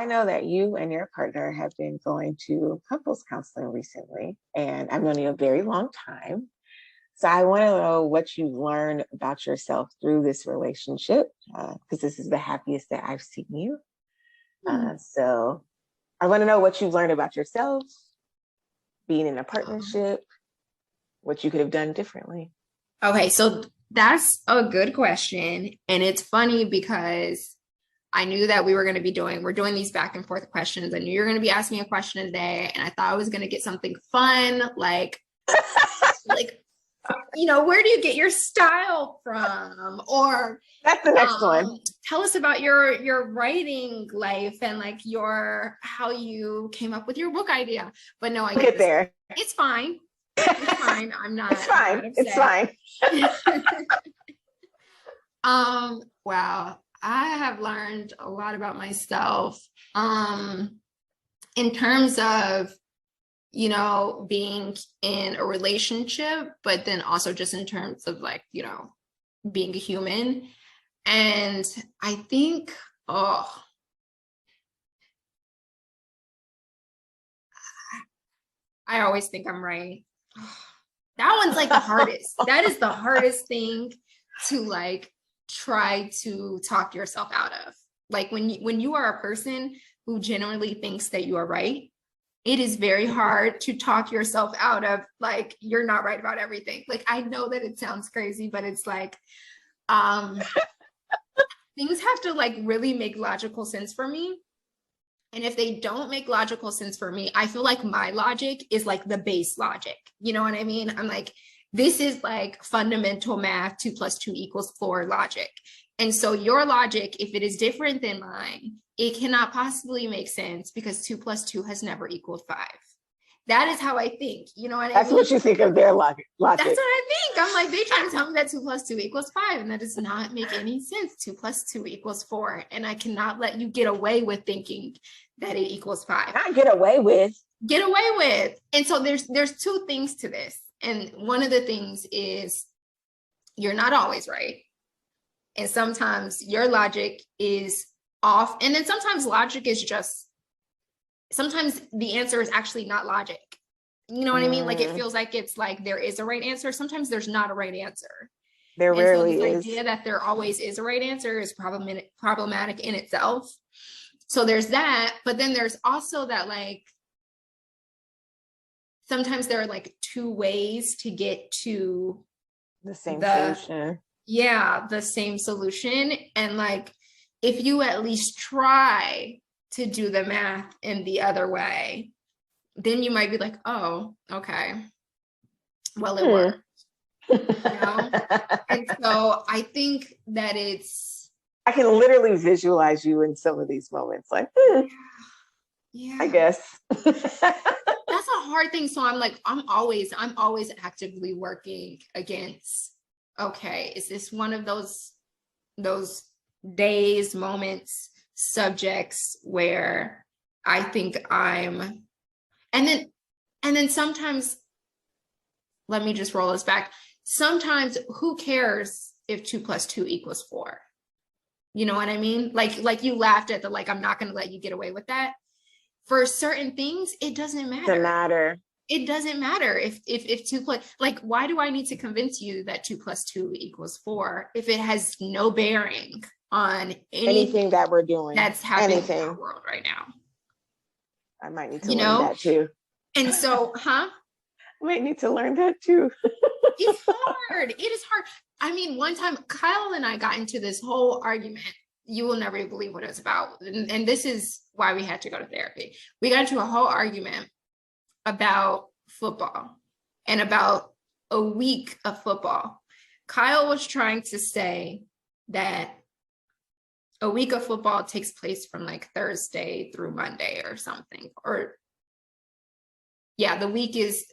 know that you and your partner have been going to couples counseling recently, and I've known you a very long time. So I want to know what you've learned about yourself through this relationship, because this is the happiest that I've seen you. So I want to know what you've learned about yourself, being in a partnership, what you could have done differently. Okay, so that's a good question. And it's funny because I knew that we're doing these back and forth questions. I knew you were going to be asking me a question today, and I thought I was going to get something fun, like, where do you get your style from? Or that's the next one. Tell us about your writing life and like how you came up with your book idea. But no, I get there. It's fine. It's fine. I'm not. It's fine. It's fine. Wow. I have learned a lot about myself. In terms of, being in a relationship, but then also just in terms of like, being a human. And I think, I always think I'm right. That one's like the hardest. That is the hardest thing to like try to talk yourself out of. Like when you are a person who genuinely thinks that you are right, it is very hard to talk yourself out of like, you're not right about everything. Like, I know that it sounds crazy, but it's like, things have to like really make logical sense for me. And if they don't make logical sense for me, I feel like my logic is like the base logic. You know what I mean? I'm like, this is like fundamental math, 2 + 2 = 4 logic. And so your logic, if it is different than mine, it cannot possibly make sense because 2 + 2 has never equaled 5. That is how I think. You know what I mean? That's what you think of their logic. That's what I think. I'm like, they try to tell me that 2 + 2 = 5, and that does not make any sense. 2 + 2 = 4. And I cannot let you get away with thinking that it equals 5. Not get away with. Get away with. And so there's two things to this. And one of the things is you're not always right. And sometimes your logic is off. And then sometimes logic is sometimes the answer is actually not logic. You know what I mean? Like it feels like it's like there is a right answer. Sometimes there's not a right answer. There rarely is. The idea that there always is a right answer is problematic in itself. So there's that. But then there's also that like, sometimes there are like 2 ways to get to the same solution. Yeah, the same solution. And like, if you at least try to do the math in the other way, then you might be like, oh, okay, well, it worked. And so I think that I can literally visualize you in some of these moments, like, yeah, I guess. That's a hard thing. So I'm like, I'm always actively working against, okay, is this one of those days, moments, subjects where I think and then sometimes, let me just roll this back. Sometimes who cares if 2 + 2 = 4? You know what I mean? Like you laughed at the, like, I'm not going to let you get away with that. For certain things, it doesn't matter. It doesn't matter if 2 + like, why do I need to convince you that 2 + 2 = 4 if it has no bearing on anything that we're doing that's happening in our world right now? I might need to learn that too. And so, I might need to learn that too. It's hard. It is hard. I mean, one time Kyle and I got into this whole argument. You will never believe what it was about. And this is why we had to go to therapy. We got into a whole argument about football and about a week of football. Kyle was trying to say that a week of football takes place from like Thursday through Monday or something. Or yeah, the week is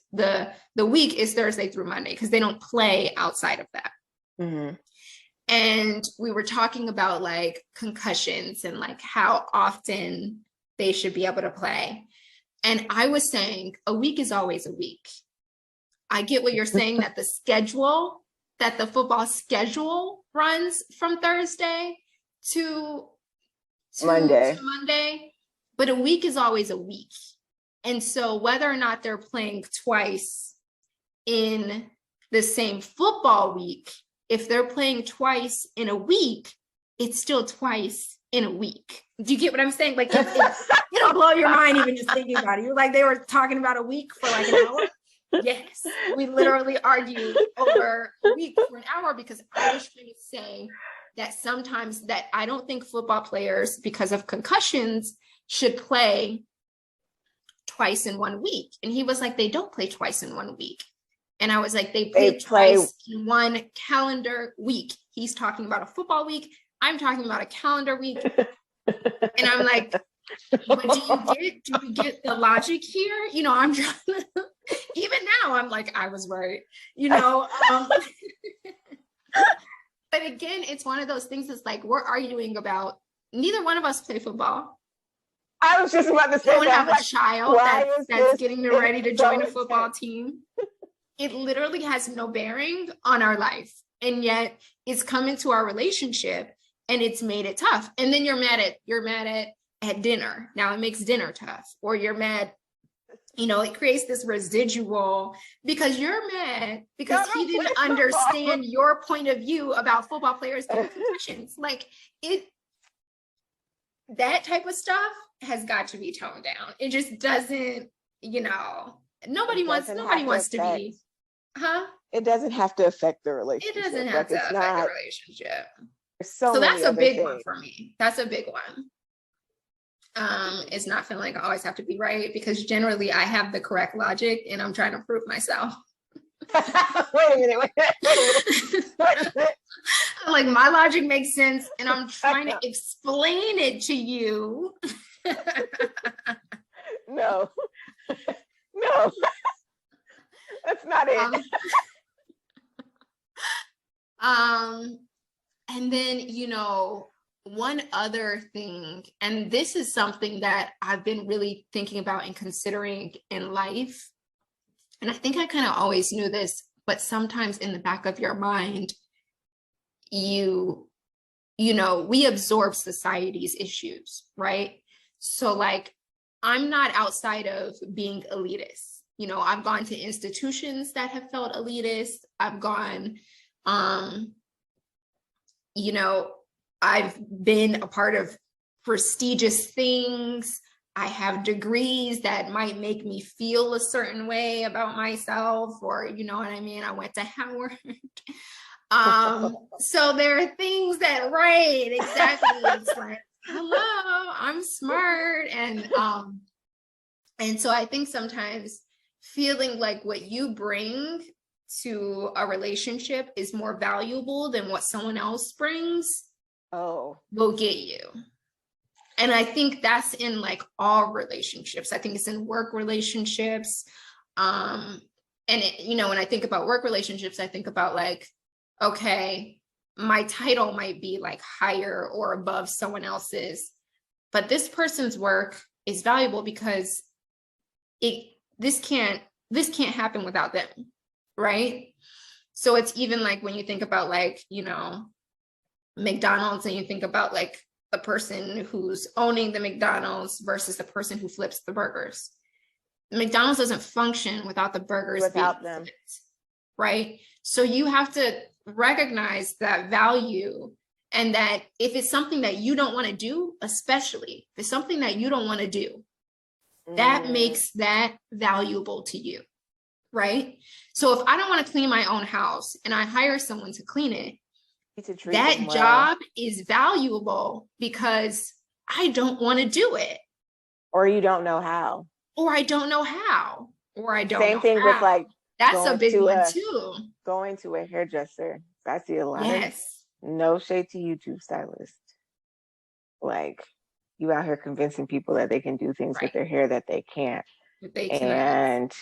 Thursday through Monday because they don't play outside of that. Mm-hmm. And we were talking about like concussions and like how often they should be able to play. And I was saying a week is always a week. I get what you're saying, that the football schedule runs from Thursday to Monday. but a week is always a week. And so whether or not they're playing twice in the same football week, if they're playing twice in a week, it's still twice in a week. Do you get what I'm saying? Like it'll blow your mind even just thinking about it. You're like, they were talking about a week for like an hour. Yes, we literally argued over a week for an hour because I was trying to say that sometimes that I don't think football players, because of concussions, should play twice in 1 week. And he was like, they don't play twice in 1 week. And I was like, they play twice in 1 calendar week. He's talking about a football week. I'm talking about a calendar week. And I'm like, but do you get the logic here? You know, I'm trying to, even now I'm like, I was right, you know. But again, it's one of those things that's like, we're arguing about, neither one of us play football. I was just about to say, don't have a child that's getting ready to join a football team. It literally has no bearing on our life. And yet it's come into our relationship and it's made it tough. And then you're mad at dinner. Now it makes dinner tough. Or you're mad, you know, it creates this residual because you're mad because he didn't understand your point of view about football players getting concussions. Like that type of stuff has got to be toned down. It just doesn't, you know, nobody wants to be, It doesn't have to affect the relationship. It doesn't have to affect the relationship. So that's a big one for me. That's a big one. It's not feeling like I always have to be right because generally I have the correct logic and I'm trying to prove myself. Wait a minute. Like my logic makes sense and I'm trying to explain it to you. No, that's not it. And then, you know, one other thing, and this is something that I've been really thinking about and considering in life. And I think I kind of always knew this, but sometimes in the back of your mind, you know, we absorb society's issues, right? So like, I'm not outside of being elitist. You know, I've gone to institutions that have felt elitist. I've gone, you know, I've been a part of prestigious things. I have degrees that might make me feel a certain way about myself, or, you know what I mean? I went to Howard. So there are things that, right, exactly. It's like, hello, I'm smart. And so I think sometimes feeling like what you bring to a relationship is more valuable than what someone else brings will get you. And I think that's in like all relationships. I think it's in work relationships. And it, you know, when I think about work relationships, I think about like, okay, my title might be like higher or above someone else's, but this person's work is valuable because this can't happen without them, right? So it's even like when you think about like, you know, McDonald's and you think about like the person who's owning the McDonald's versus the person who flips the burgers. McDonald's doesn't function without the burgers without them, flipped, right? So you have to recognize that value, and that if it's something that you don't want to do, especially if it's something that you don't want to do, that makes that valuable to you, right? So if I don't want to clean my own house and I hire someone to clean it, that job is valuable because I don't want to do it. Or you don't know how. Or I don't know how. Or I don't know how. Same thing with like, that's a big one too. Going to a hairdresser. I see a lot of, no shade to YouTube stylists. Like, you out here convincing people that they can do things with their hair that they can't. And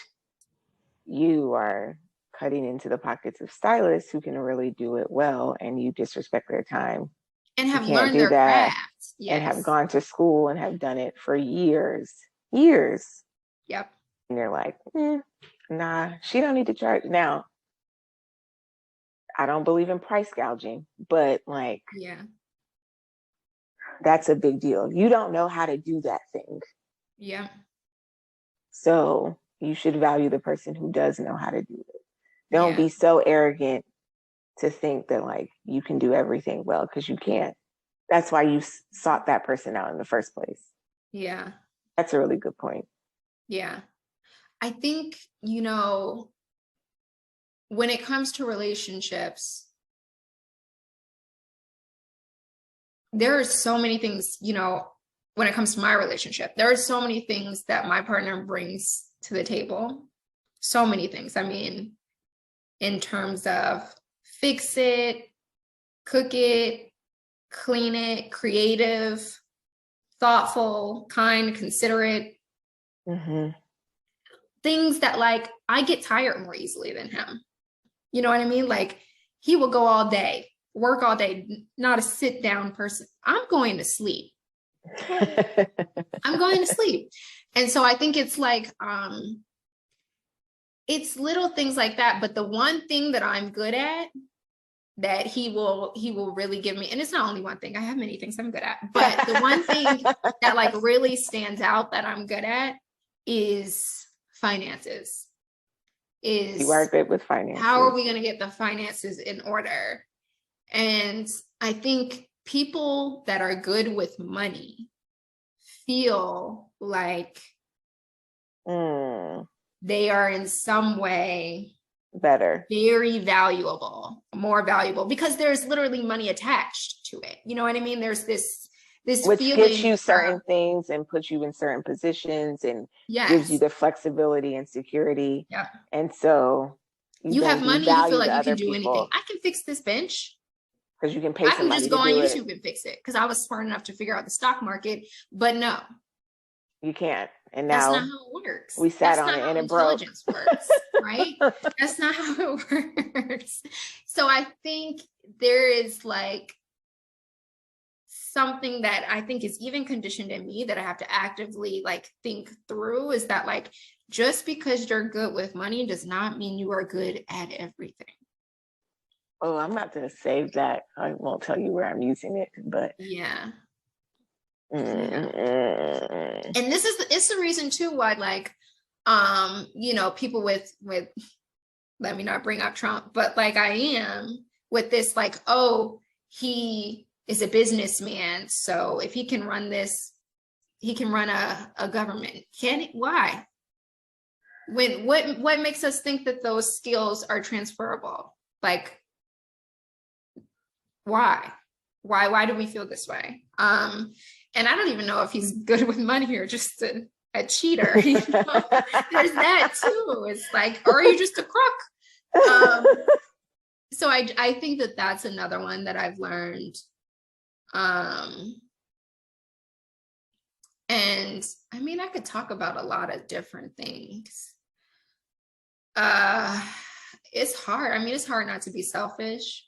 you are cutting into the pockets of stylists who can really do it well, and you disrespect their time. And have learned their craft. And have gone to school and have done it for years. Yep. And you're like, nah, she don't need to charge. Now, I don't believe in price gouging, but like, that's a big deal. You don't know how to do that thing. Yeah. So you should value the person who does know how to do it. Don't Yeah. be so arrogant to think that like you can do everything well, because you can't. That's why you sought that person out in the first place. Yeah. That's a really good point. Yeah. I think, you know, when it comes to relationships, there are so many things, you know, when it comes to my relationship, there are so many things that my partner brings to the table. So many things. I mean, in terms of fix it, cook it, clean it, creative, thoughtful, kind, considerate. Mm-hmm. Things that like I get tired more easily than him. You know what I mean? Like he will go all day, work all day, not a sit down person. I'm going to sleep. I'm going to sleep. And so I think it's like, it's little things like that. But the one thing that I'm good at that he will really give me, and it's not only one thing, I have many things I'm good at, but the one thing that like really stands out that I'm good at is finances. You are good with finances. How are we going to get the finances in order? And I think people that are good with money feel like they are in some way better, very valuable, more valuable, because there's literally money attached to it. You know what I mean? There's this which feeling gets you certain things and puts you in certain positions and gives you the flexibility and security. Yeah. And so you have money, you feel like you can do anything. I can fix this bench. Because you can pay somebody to do it. I can just go on YouTube and fix it because I was smart enough to figure out the stock market. But no. You can't. And now that's not how it works. We sat on it and it broke. Intelligence works, right? That's not how it works. So I think there is like something that I think is even conditioned in me that I have to actively like think through, is that like just because you're good with money does not mean you are good at everything. Oh, I'm not going to save that. I won't tell you where I'm using it, but yeah. And this is it's the reason too why like you know, people with let me not bring up Trump, but like I am with this like, oh, he is a businessman, so if he can run this, he can run a government. Can he? Why? When what makes us think that those skills are transferable? Like why do we feel this way? And I don't even know if he's good with money or just a cheater. You know? There's that too. It's like, or are you just a crook? So I think that that's another one that I've learned. And I mean, I could talk about a lot of different things. It's hard. I mean, it's hard not to be selfish.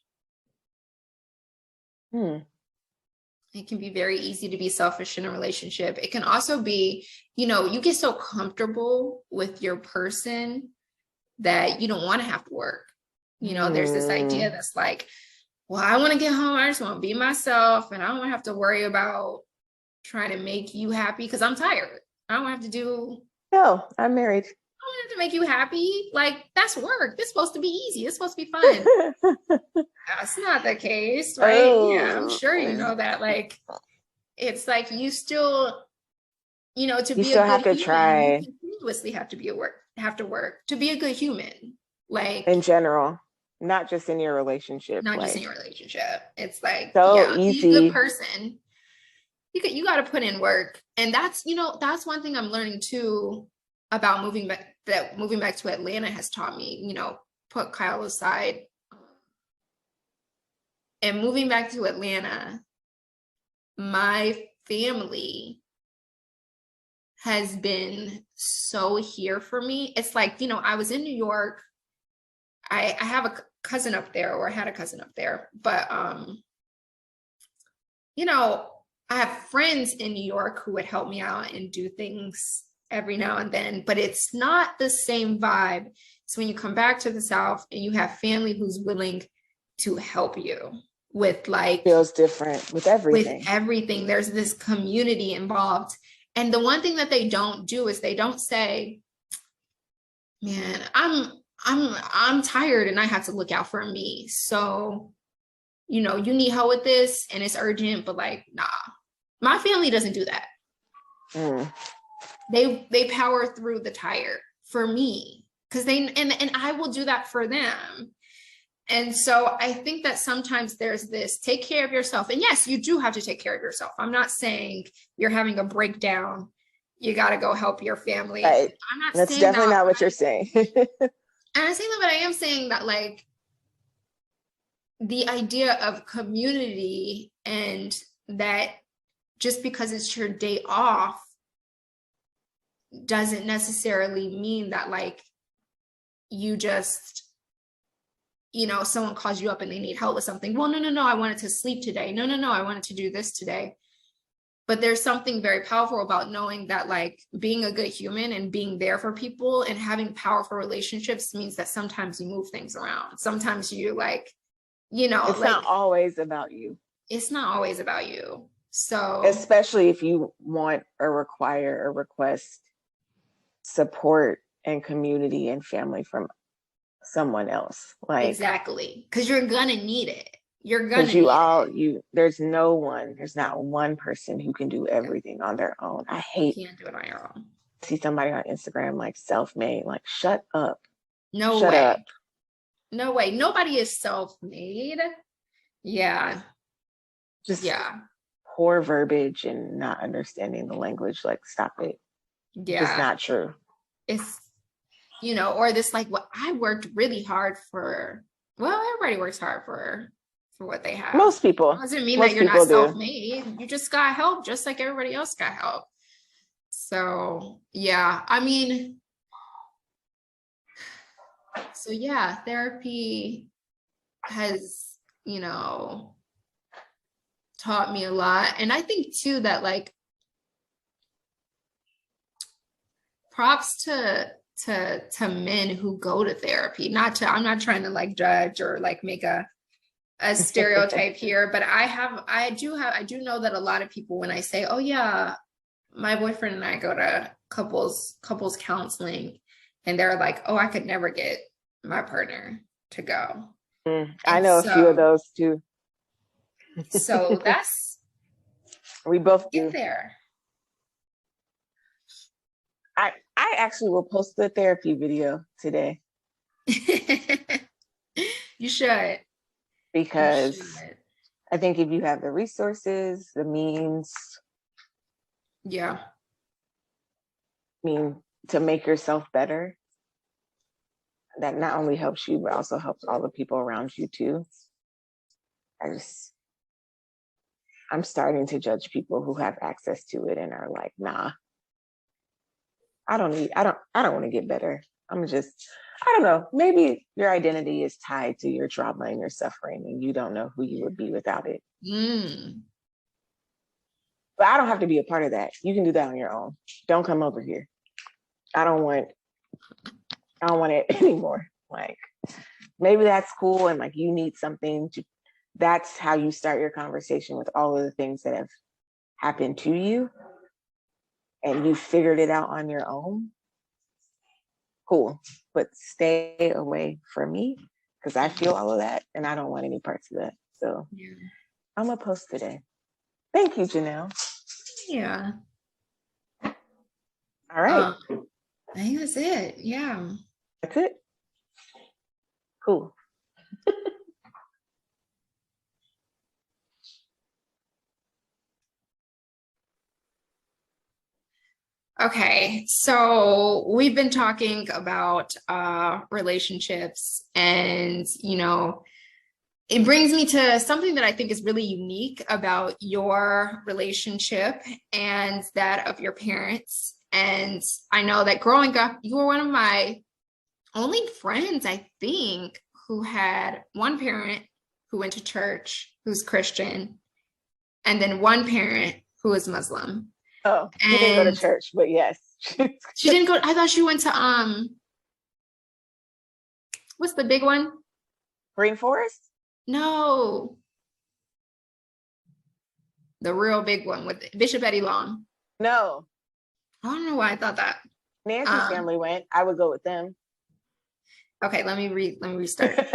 It can be very easy to be selfish in a relationship. It can also be, you know, you get so comfortable with your person that you don't want to have to work. You know, there's this idea that's like, well, I want to get home. I just want to be myself. And I don't want to have to worry about trying to make you happy because I'm tired. I don't have to do. No, I'm married. I don't have to make you happy. Like, that's work. It's supposed to be easy. It's supposed to be fun. That's not the case, right? Oh. Yeah, I'm sure you know that. Like, it's like you still, you know, to be a good human, try. You continuously have to work to be a good human. Like in general, not just in your relationship. Not just in your relationship. It's like so easy. Be a good person. You got to put in work, and that's, you know, that's one thing I'm learning too about moving back. That moving back to Atlanta has taught me, you know, put Kyle aside. And moving back to Atlanta, my family has been so here for me. It's like, you know, I was in New York. I have a cousin up there, or I had a cousin up there, but, you know, I have friends in New York who would help me out and do things every now and then, but it's not the same vibe. It's when you come back to the South and you have family who's willing to help you. with like feels different with everything. With everything. There's this community involved. And the one thing that they don't do is they don't say, man, I'm tired and I have to look out for me. So, you know, you need help with this and it's urgent, but like, nah, my family doesn't do that. They power through the tire for me because and I will do that for them. And so I think that sometimes there's this take care of yourself. And yes, you do have to take care of yourself. I'm not saying you're having a breakdown. You got to go help your family. Right. I'm not That's saying definitely that, not what you're saying. I'm saying that, but I am saying that like the idea of community and that just because it's your day off doesn't necessarily mean that like you just, you know, someone calls you up and they need help with something. Well, no, I wanted to sleep today. No, I wanted to do this today. But there's something very powerful about knowing that like being a good human and being there for people and having powerful relationships means that sometimes you move things around. Sometimes you like, you know, it's like, not always about you. It's not always about you. So especially if you want or require or request support and community and family from someone else. Like exactly. Because you're gonna need it. You're gonna need it. There's not one person who can do everything on their own. You can't do it on your own. See somebody on Instagram like self-made, like shut up. Shut up. No way. Nobody is self-made. Yeah. Just poor verbiage and not understanding the language. Like, stop it. Yeah. It's not true. It's, you know, or this like what I worked really hard for. Well, everybody works hard for what they have. Most people. It doesn't mean that you're not self-made. You just got help just like everybody else got help. So yeah, I mean, so yeah, therapy has, you know, taught me a lot. And I think too that like props to men who go to therapy. I'm not trying to like judge or like make a stereotype here, but I do know that a lot of people, when I say, oh yeah, my boyfriend and I go to couples counseling, and they're like, oh, I could never get my partner to go. I know a few of those too. So that's we both get there. I actually will post the therapy video today. You should. Because I think if you have the resources, the means, I mean, to make yourself better, that not only helps you, but also helps all the people around you too. I'm starting to judge people who have access to it and are like, nah, I don't want to get better. I don't know, maybe your identity is tied to your trauma and your suffering and you don't know who you would be without it. But I don't have to be a part of that. You can do that on your own. Don't come over here. I don't want it anymore. Like, maybe that's cool and like you need something to, that's how you start your conversation with all of the things that have happened to you and you figured it out on your own. Cool, but stay away from me because I feel all of that and I don't want any parts of that. So I'm gonna post today. Thank you, Janelle. Yeah. All right. I think that's it. Yeah. That's it. Cool. Okay, so we've been talking about relationships, and you know, it brings me to something that I think is really unique about your relationship and that of your parents. And I know that growing up, you were one of my only friends, I think, who had one parent who went to church, who's Christian, and then one parent who was Muslim. Oh, she didn't go to church, but yes. She didn't go. I thought she went to what's the big one? Green Forest? No. The real big one with Bishop Eddie Long. No, I don't know why I thought that. Nancy's family went. I would go with them. Okay, let me restart.